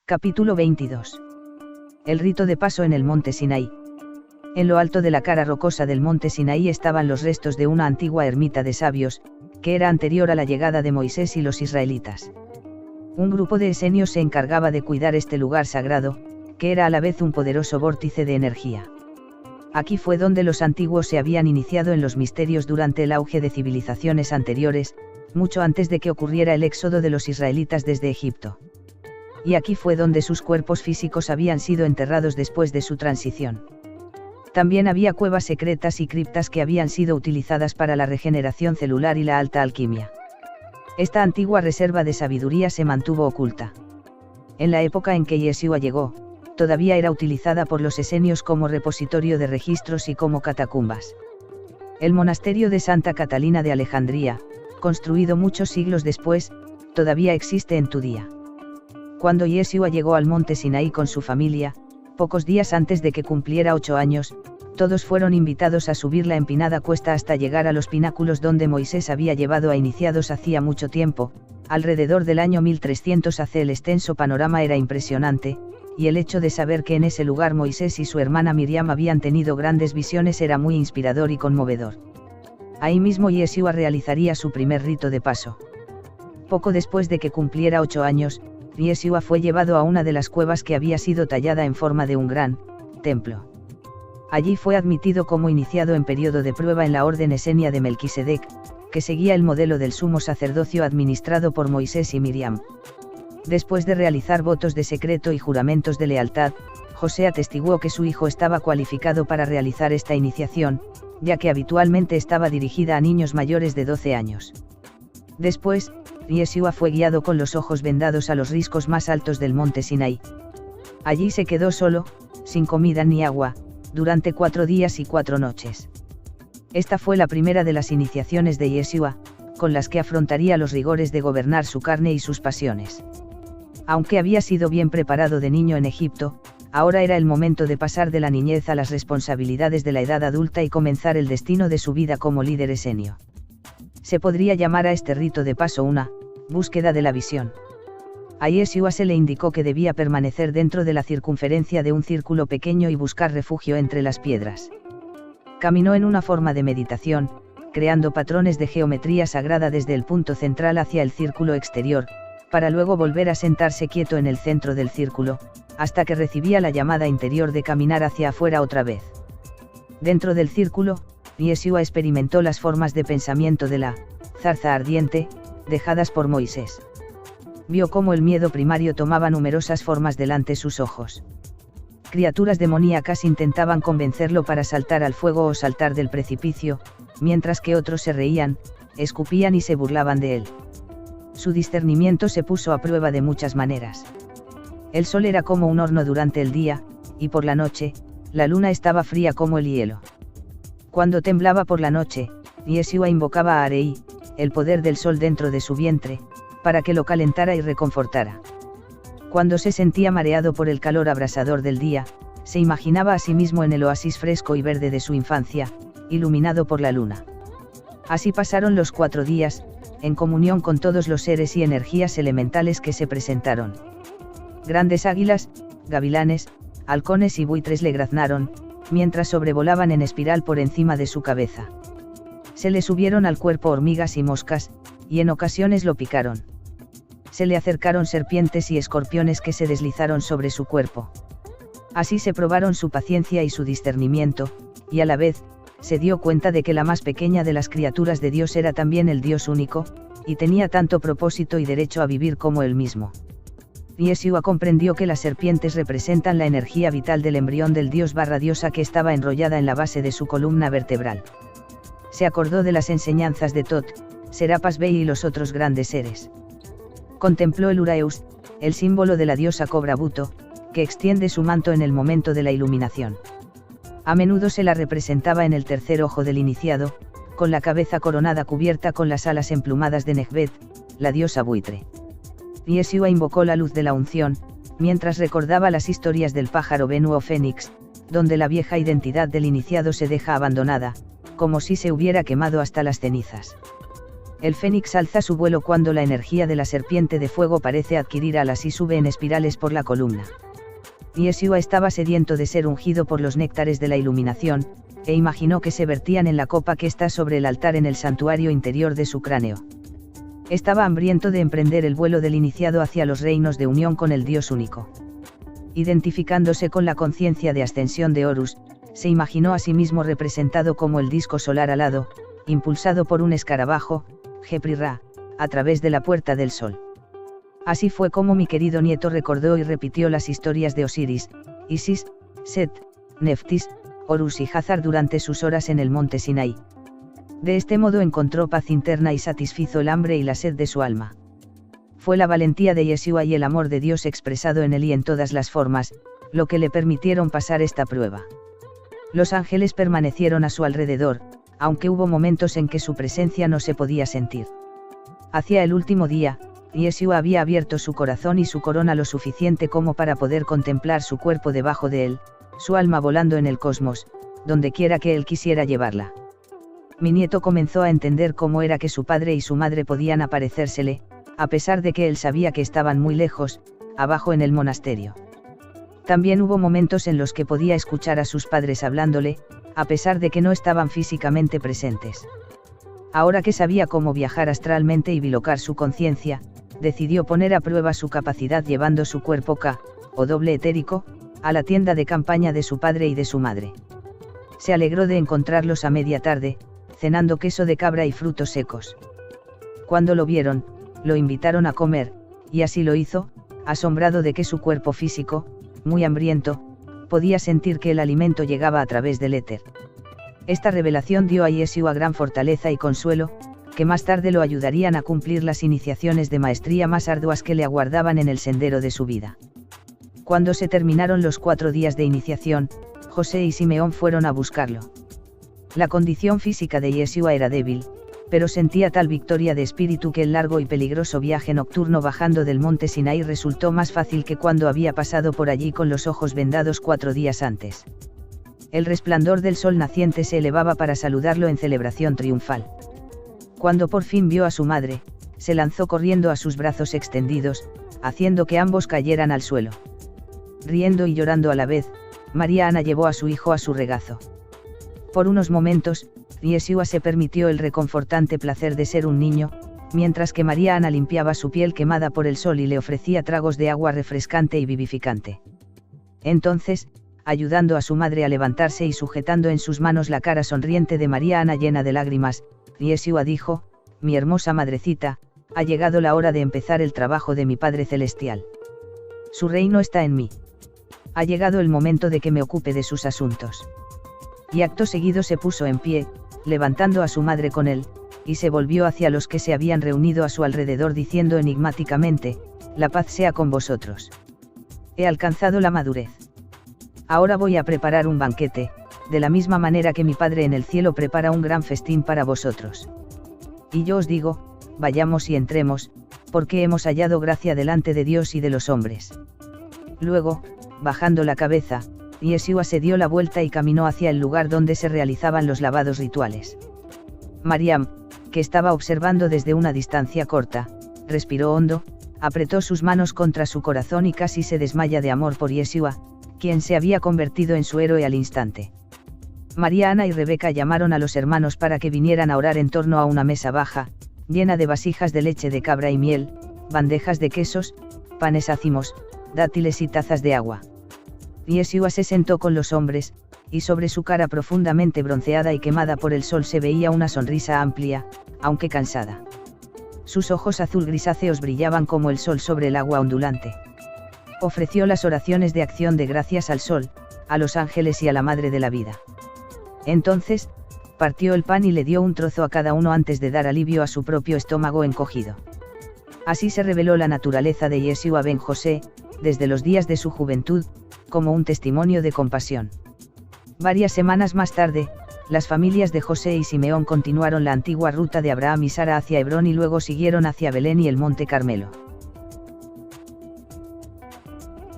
Capítulo 22. El rito de paso en el monte Sinaí. En lo alto de la cara rocosa del monte Sinaí estaban los restos de una antigua ermita de sabios, que era anterior a la llegada de Moisés y los israelitas. Un grupo de esenios se encargaba de cuidar este lugar sagrado, que era a la vez un poderoso vórtice de energía. Aquí fue donde los antiguos se habían iniciado en los misterios durante el auge de civilizaciones anteriores, mucho antes de que ocurriera el éxodo de los israelitas desde Egipto. Y aquí fue donde sus cuerpos físicos habían sido enterrados después de su transición. También había cuevas secretas y criptas que habían sido utilizadas para la regeneración celular y la alta alquimia. Esta antigua reserva de sabiduría se mantuvo oculta. En la época en que Yeshua llegó, todavía era utilizada por los esenios como repositorio de registros y como catacumbas. El monasterio de Santa Catalina de Alejandría, construido muchos siglos después, todavía existe en Tudía. Cuando Yeshua llegó al monte Sinaí con su familia, pocos días antes de que cumpliera 8 años, todos fueron invitados a subir la empinada cuesta hasta llegar a los pináculos donde Moisés había llevado a iniciados hacía mucho tiempo. Alrededor del año 1300 AC el extenso panorama era impresionante, y el hecho de saber que en ese lugar Moisés y su hermana Miriam habían tenido grandes visiones era muy inspirador y conmovedor. Ahí mismo Yeshua realizaría su primer rito de paso. Poco después de que cumpliera 8 años, Yeshua fue llevado a una de las cuevas que había sido tallada en forma de un gran templo. Allí fue admitido como iniciado en periodo de prueba en la orden esenia de Melquisedec, que seguía el modelo del sumo sacerdocio administrado por Moisés y Miriam. Después de realizar votos de secreto y juramentos de lealtad, José atestiguó que su hijo estaba cualificado para realizar esta iniciación, ya que habitualmente estaba dirigida a niños mayores de 12 años. Después, Yeshua fue guiado con los ojos vendados a los riscos más altos del monte Sinaí. Allí se quedó solo, sin comida ni agua, durante 4 días y 4 noches. Esta fue la primera de las iniciaciones de Yeshua, con las que afrontaría los rigores de gobernar su carne y sus pasiones. Aunque había sido bien preparado de niño en Egipto, ahora era el momento de pasar de la niñez a las responsabilidades de la edad adulta y comenzar el destino de su vida como líder esenio. Se podría llamar a este rito de paso una búsqueda de la visión. A Yeshua se le indicó que debía permanecer dentro de la circunferencia de un círculo pequeño y buscar refugio entre las piedras. Caminó en una forma de meditación, creando patrones de geometría sagrada desde el punto central hacia el círculo exterior, para luego volver a sentarse quieto en el centro del círculo, hasta que recibía la llamada interior de caminar hacia afuera otra vez. Dentro del círculo, Yeshua experimentó las formas de pensamiento de la zarza ardiente, dejadas por Moisés. Vio cómo el miedo primario tomaba numerosas formas delante sus ojos. Criaturas demoníacas intentaban convencerlo para saltar al fuego o saltar del precipicio, mientras que otros se reían, escupían y se burlaban de él. Su discernimiento se puso a prueba de muchas maneras. El sol era como un horno durante el día, y por la noche, la luna estaba fría como el hielo. Cuando temblaba por la noche, Yeshua invocaba a Arei, el poder del sol dentro de su vientre, para que lo calentara y reconfortara. Cuando se sentía mareado por el calor abrasador del día, se imaginaba a sí mismo en el oasis fresco y verde de su infancia, iluminado por la luna. Así pasaron los 4 días, en comunión con todos los seres y energías elementales que se presentaron. Grandes águilas, gavilanes, halcones y buitres le graznaron, mientras sobrevolaban en espiral por encima de su cabeza. Se le subieron al cuerpo hormigas y moscas, y en ocasiones lo picaron. Se le acercaron serpientes y escorpiones que se deslizaron sobre su cuerpo. Así se probaron su paciencia y su discernimiento, y a la vez, se dio cuenta de que la más pequeña de las criaturas de Dios era también el Dios único, y tenía tanto propósito y derecho a vivir como él mismo. Yeshua comprendió que las serpientes representan la energía vital del embrión del Dios/diosa que estaba enrollada en la base de su columna vertebral. Se acordó de las enseñanzas de Tot, Serapis Bey y los otros grandes seres. Contempló el Uraeus, el símbolo de la diosa Cobra Buto, que extiende su manto en el momento de la iluminación. A menudo se la representaba en el tercer ojo del iniciado, con la cabeza coronada cubierta con las alas emplumadas de Nekhbet, la diosa buitre. Yeshua invocó la luz de la unción, mientras recordaba las historias del pájaro Benu o Fénix, donde la vieja identidad del iniciado se deja abandonada, como si se hubiera quemado hasta las cenizas. El fénix alza su vuelo cuando la energía de la serpiente de fuego parece adquirir alas y sube en espirales por la columna. Yeshua estaba sediento de ser ungido por los néctares de la iluminación, e imaginó que se vertían en la copa que está sobre el altar en el santuario interior de su cráneo. Estaba hambriento de emprender el vuelo del iniciado hacia los reinos de unión con el Dios único. Identificándose con la conciencia de ascensión de Horus, se imaginó a sí mismo representado como el disco solar alado, impulsado por un escarabajo, Gepri-Ra, a través de la puerta del sol. Así fue como mi querido nieto recordó y repitió las historias de Osiris, Isis, Set, Neftis, Horus y Hazar durante sus horas en el monte Sinaí. De este modo encontró paz interna y satisfizo el hambre y la sed de su alma. Fue la valentía de Yeshua y el amor de Dios expresado en él y en todas las formas, lo que le permitieron pasar esta prueba. Los ángeles permanecieron a su alrededor, aunque hubo momentos en que su presencia no se podía sentir. Hacia el último día, Yeshua había abierto su corazón y su corona lo suficiente como para poder contemplar su cuerpo debajo de él, su alma volando en el cosmos, donde quiera que él quisiera llevarla. Mi nieto comenzó a entender cómo era que su padre y su madre podían aparecérsele, a pesar de que él sabía que estaban muy lejos, abajo en el monasterio. También hubo momentos en los que podía escuchar a sus padres hablándole, a pesar de que no estaban físicamente presentes. Ahora que sabía cómo viajar astralmente y bilocar su conciencia, decidió poner a prueba su capacidad llevando su cuerpo K, o doble etérico, a la tienda de campaña de su padre y de su madre. Se alegró de encontrarlos a media tarde, cenando queso de cabra y frutos secos. Cuando lo vieron, lo invitaron a comer, y así lo hizo, asombrado de que su cuerpo físico, muy hambriento, podía sentir que el alimento llegaba a través del éter. Esta revelación dio a Yeshua gran fortaleza y consuelo, que más tarde lo ayudarían a cumplir las iniciaciones de maestría más arduas que le aguardaban en el sendero de su vida. Cuando se terminaron los 4 días de iniciación, José y Simeón fueron a buscarlo. La condición física de Yeshua era débil, pero sentía tal victoria de espíritu que el largo y peligroso viaje nocturno bajando del monte Sinaí resultó más fácil que cuando había pasado por allí con los ojos vendados 4 días antes. El resplandor del sol naciente se elevaba para saludarlo en celebración triunfal. Cuando por fin vio a su madre, se lanzó corriendo a sus brazos extendidos, haciendo que ambos cayeran al suelo. Riendo y llorando a la vez, María Ana llevó a su hijo a su regazo. Por unos momentos, Yeshua se permitió el reconfortante placer de ser un niño, mientras que María Ana limpiaba su piel quemada por el sol y le ofrecía tragos de agua refrescante y vivificante. Entonces, ayudando a su madre a levantarse y sujetando en sus manos la cara sonriente de María Ana llena de lágrimas, Yeshua dijo: «Mi hermosa madrecita, ha llegado la hora de empezar el trabajo de mi Padre Celestial. Su reino está en mí. Ha llegado el momento de que me ocupe de sus asuntos». Y acto seguido se puso en pie, levantando a su madre con él, y se volvió hacia los que se habían reunido a su alrededor diciendo enigmáticamente: «La paz sea con vosotros. He alcanzado la madurez. Ahora voy a preparar un banquete, de la misma manera que mi Padre en el cielo prepara un gran festín para vosotros. Y yo os digo, vayamos y entremos, porque hemos hallado gracia delante de Dios y de los hombres». Luego, bajando la cabeza, Yeshua se dio la vuelta y caminó hacia el lugar donde se realizaban los lavados rituales. Mariam, que estaba observando desde una distancia corta, respiró hondo, apretó sus manos contra su corazón y casi se desmaya de amor por Yeshua, quien se había convertido en su héroe al instante. María Ana y Rebeca llamaron a los hermanos para que vinieran a orar en torno a una mesa baja, llena de vasijas de leche de cabra y miel, bandejas de quesos, panes ácimos, dátiles y tazas de agua. Yeshua se sentó con los hombres, y sobre su cara profundamente bronceada y quemada por el sol se veía una sonrisa amplia, aunque cansada. Sus ojos azul grisáceos brillaban como el sol sobre el agua ondulante. Ofreció las oraciones de acción de gracias al sol, a los ángeles y a la Madre de la Vida. Entonces, partió el pan y le dio un trozo a cada uno antes de dar alivio a su propio estómago encogido. Así se reveló la naturaleza de Yeshua ben José, desde los días de su juventud, como un testimonio de compasión. Varias semanas más tarde, las familias de José y Simeón continuaron la antigua ruta de Abraham y Sara hacia Hebrón y luego siguieron hacia Belén y el Monte Carmelo.